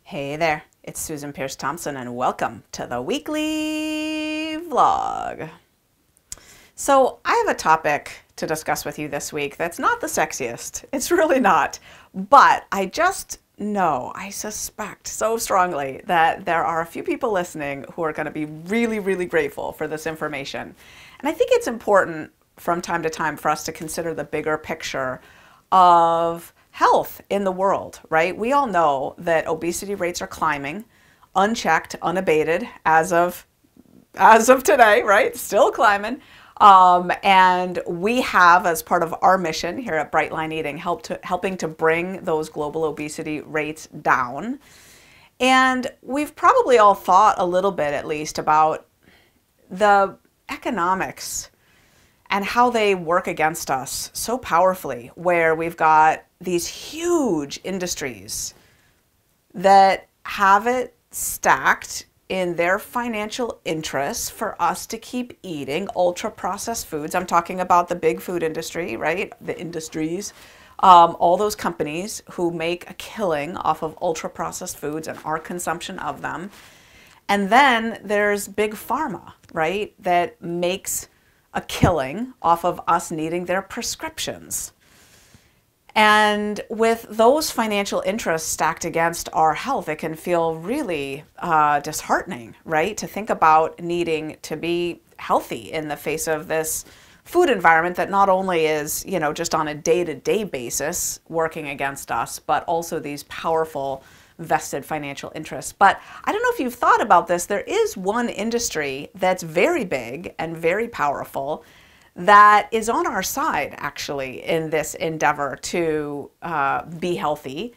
Hey there, it's Susan Pierce Thompson and welcome to the weekly vlog. So I have a topic to discuss with you this week that's not the sexiest. It's really not. But I just know, I suspect so strongly that there are a few people listening who are going to be really, really grateful for this information. And I think it's important from time to time for us to consider the bigger picture of health in the world, right? We all know that obesity rates are climbing, unchecked, unabated as of today, right? Still climbing. And we have, as part of our mission here at Bright Line Eating, helping to bring those global obesity rates down. And we've probably all thought a little bit, at least, about the economics and how they work against us so powerfully, where we've got these huge industries that have it stacked in their financial interests for us to keep eating ultra-processed foods. I'm talking about the big food industry, right? The industries, all those companies who make a killing off of ultra-processed foods and our consumption of them. And then there's big pharma, right? That makes a killing off of us needing their prescriptions. And with those financial interests stacked against our health, it can feel really disheartening, right? To think about needing to be healthy in the face of this food environment that not only is, just on a day-to-day basis working against us, but also these powerful vested financial interests. But I don't know if you've thought about this. There is one industry that's very big and very powerful that is on our side, actually, in this endeavor to be healthy,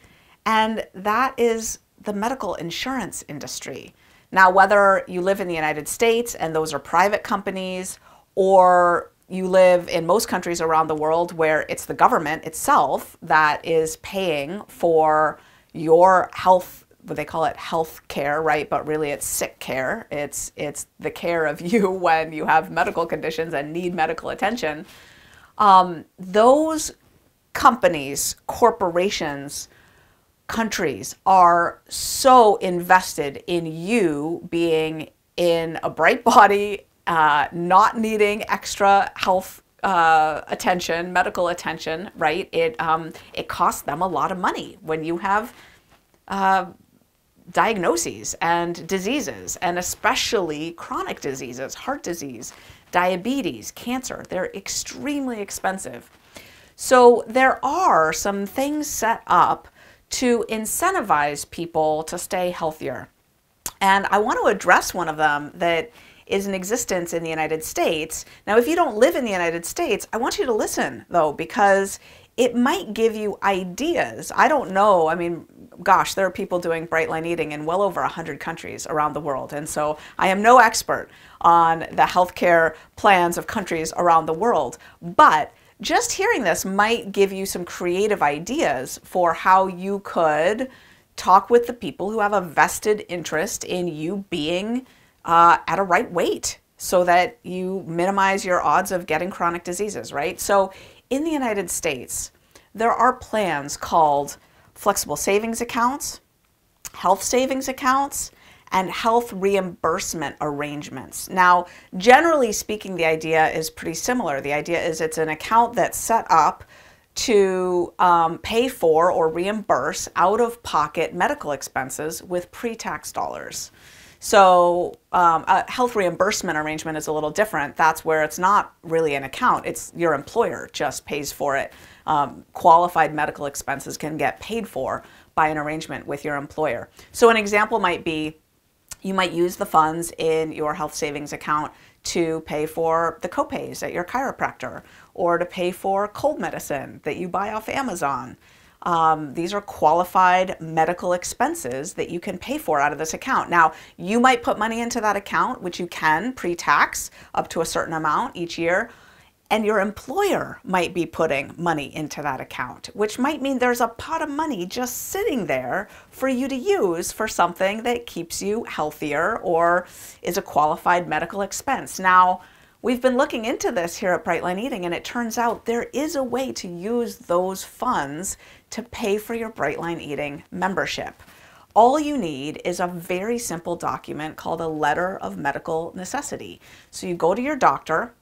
and that is the medical insurance industry. Now, whether you live in the United States and those are private companies, or you live in most countries around the world where it's the government itself that is paying for your health, what they call it health care, right? But really it's sick care. It's the care of you when you have medical conditions and need medical attention. Those companies, corporations, countries are so invested in you being in a bright body, not needing extra health attention, medical attention, right? It costs them a lot of money when you have diagnoses and diseases, and especially chronic diseases, heart disease, diabetes, cancer. They're extremely expensive. So there are some things set up to incentivize people to stay healthier. And I want to address one of them that is in existence in the United States. Now, if you don't live in the United States, I want you to listen, though, because it might give you ideas. I don't know. I mean, gosh, there are people doing Bright Line Eating in well over 100 countries around the world. And so I am no expert on the healthcare plans of countries around the world. But just hearing this might give you some creative ideas for how you could talk with the people who have a vested interest in you being at a right weight so that you minimize your odds of getting chronic diseases, right? So in the United States, there are plans called flexible savings accounts, health savings accounts, and health reimbursement arrangements. Now, generally speaking, the idea is pretty similar. The idea is it's an account that's set up to pay for or reimburse out-of-pocket medical expenses with pre-tax dollars. So a health reimbursement arrangement is a little different. That's where it's not really an account. It's your employer just pays for it. Qualified medical expenses can get paid for by an arrangement with your employer. So an example might be you might use the funds in your health savings account to pay for the copays at your chiropractor or to pay for cold medicine that you buy off Amazon. These are qualified medical expenses that you can pay for out of this account. Now, you might put money into that account, which you can pre-tax up to a certain amount each year, and your employer might be putting money into that account, which might mean there's a pot of money just sitting there for you to use for something that keeps you healthier or is a qualified medical expense. Now, we've been looking into this here at Bright Line Eating, and it turns out there is a way to use those funds to pay for your Bright Line Eating membership. all you need is a very simple document called a letter of medical necessity. So you go to your doctor.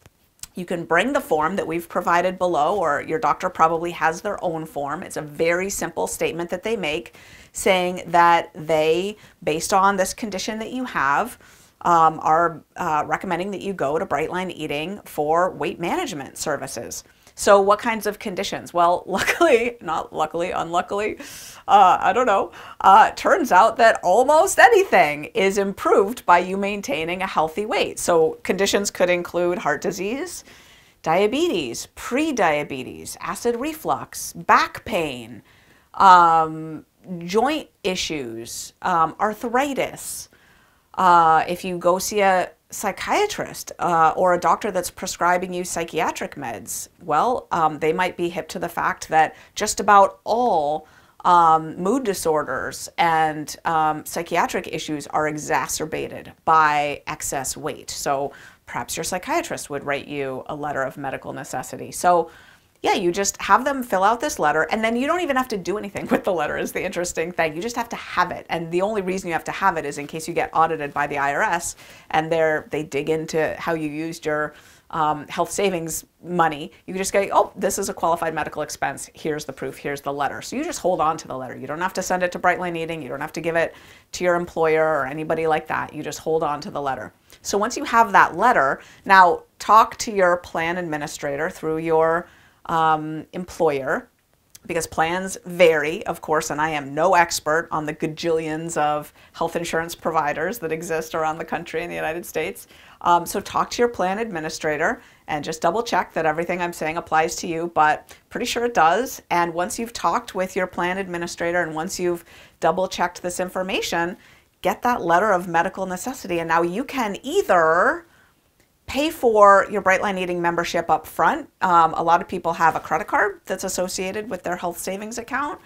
You can bring the form that we've provided below, or your doctor probably has their own form. It's a very simple statement that they make saying that they, based on this condition that you have, are recommending that you go to Brightline Eating for weight management services. So what kinds of conditions? Well, luckily, not luckily, unluckily, I don't know, turns out that almost anything is improved by you maintaining a healthy weight. So conditions could include heart disease, diabetes, pre-diabetes, acid reflux, back pain, joint issues, arthritis. If you go see a psychiatrist or a doctor that's prescribing you psychiatric meds, well, they might be hip to the fact that just about all mood disorders and psychiatric issues are exacerbated by excess weight. So perhaps your psychiatrist would write you a letter of medical necessity. So yeah, you just have them fill out this letter, and then you don't even have to do anything with the letter is the interesting thing. You just have to have it. And the only reason you have to have it is in case you get audited by the IRS and they dig into how you used your health savings money. You can just go, oh, this is a qualified medical expense. Here's the proof. Here's the letter. So you just hold on to the letter. You don't have to send it to Brightline Eating. You don't have to give it to your employer or anybody like that. You just hold on to the letter. So once you have that letter, now talk to your plan administrator through your employer, because plans vary, of course, and I am no expert on the gajillions of health insurance providers that exist around the country in the United States. So talk to your plan administrator and just double check that everything I'm saying applies to you, but pretty sure it does. And once you've talked with your plan administrator and once you've double checked this information, get that letter of medical necessity. And now you can either pay for your Brightline Eating membership up front. A lot of people have a credit card that's associated with their health savings account,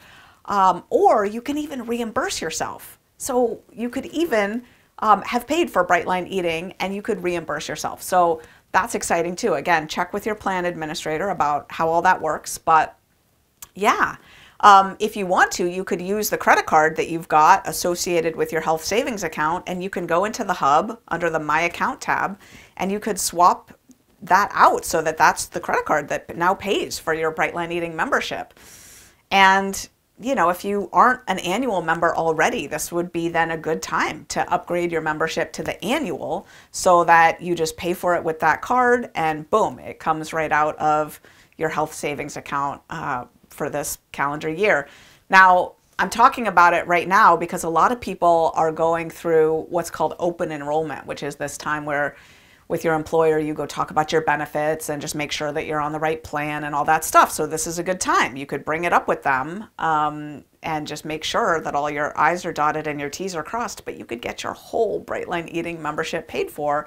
or you can even reimburse yourself. So you could even have paid for Brightline Eating and you could reimburse yourself. So that's exciting too. Again, check with your plan administrator about how all that works. But yeah, if you want to, you could use the credit card that you've got associated with your health savings account, and you can go into the hub under the My Account tab, and you could swap that out so that that's the credit card that now pays for your Brightline Eating membership. And, you know, if you aren't an annual member already, this would be then a good time to upgrade your membership to the annual so that you just pay for it with that card and boom, it comes right out of your health savings account for this calendar year. Now, I'm talking about it right now because a lot of people are going through what's called open enrollment, which is this time where with your employer, you go talk about your benefits and just make sure that you're on the right plan and all that stuff. So this is a good time. You could bring it up with them and just make sure that all your I's are dotted and your T's are crossed, but you could get your whole Brightline Eating membership paid for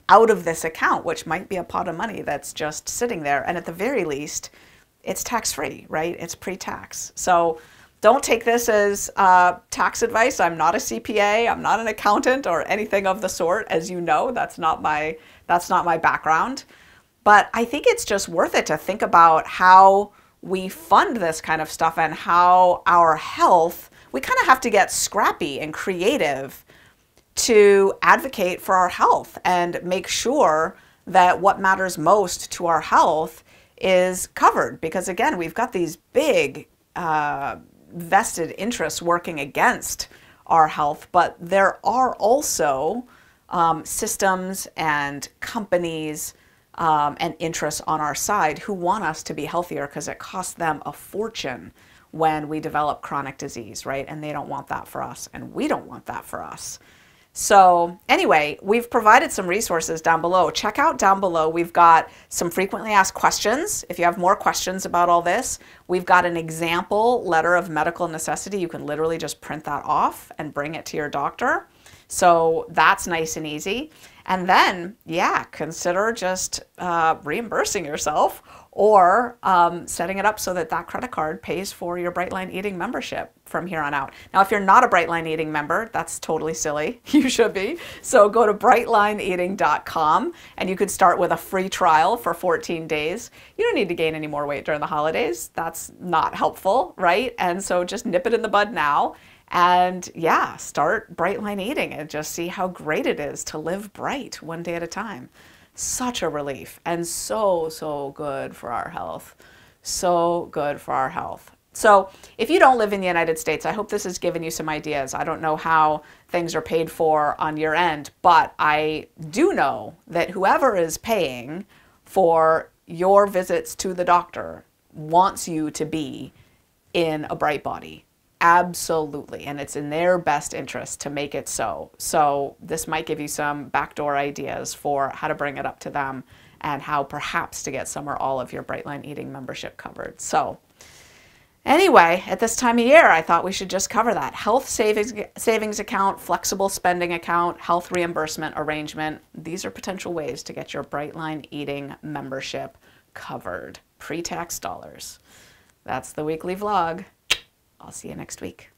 out of this account, which might be a pot of money that's just sitting there. And at the very least, it's tax-free, right? It's pre-tax. So don't take this as tax advice. I'm not a CPA. I'm not an accountant or anything of the sort. As you know, that's not my background. But I think it's just worth it to think about how we fund this kind of stuff and how our health, we kind of have to get scrappy and creative to advocate for our health and make sure that what matters most to our health is covered. Because again, we've got these big vested interests working against our health, but there are also systems and companies and interests on our side who want us to be healthier because it costs them a fortune when we develop chronic disease, right? And they don't want that for us, and we don't want that for us. So anyway, we've provided some resources down below. Check out down below. We've got some frequently asked questions. If you have more questions about all this, we've got an example letter of medical necessity. You can literally just print that off and bring it to your doctor. So that's nice and easy. And then, yeah, consider just reimbursing yourself or setting it up so that that credit card pays for your Brightline Eating membership from here on out. Now, if you're not a Brightline Eating member, that's totally silly. You should be. So go to brightlineeating.com and you could start with a free trial for 14 days. You don't need to gain any more weight during the holidays. That's not helpful, right? And so just nip it in the bud now. And yeah, start Brightline eating and just see how great it is to live bright one day at a time. Such a relief and so, so good for our health. So good for our health. So if you don't live in the United States, I hope this has given you some ideas. I don't know how things are paid for on your end, but I do know that whoever is paying for your visits to the doctor wants you to be in a bright body. Absolutely. And it's in their best interest to make it so. So this might give you some backdoor ideas for how to bring it up to them and how perhaps to get some or all of your Brightline eating membership covered. So anyway, at this time of year, I thought we should just cover that. Health savings account, flexible spending account, health reimbursement arrangement. These are potential ways to get your Brightline eating membership covered. Pre-tax dollars. That's the weekly vlog. I'll see you next week.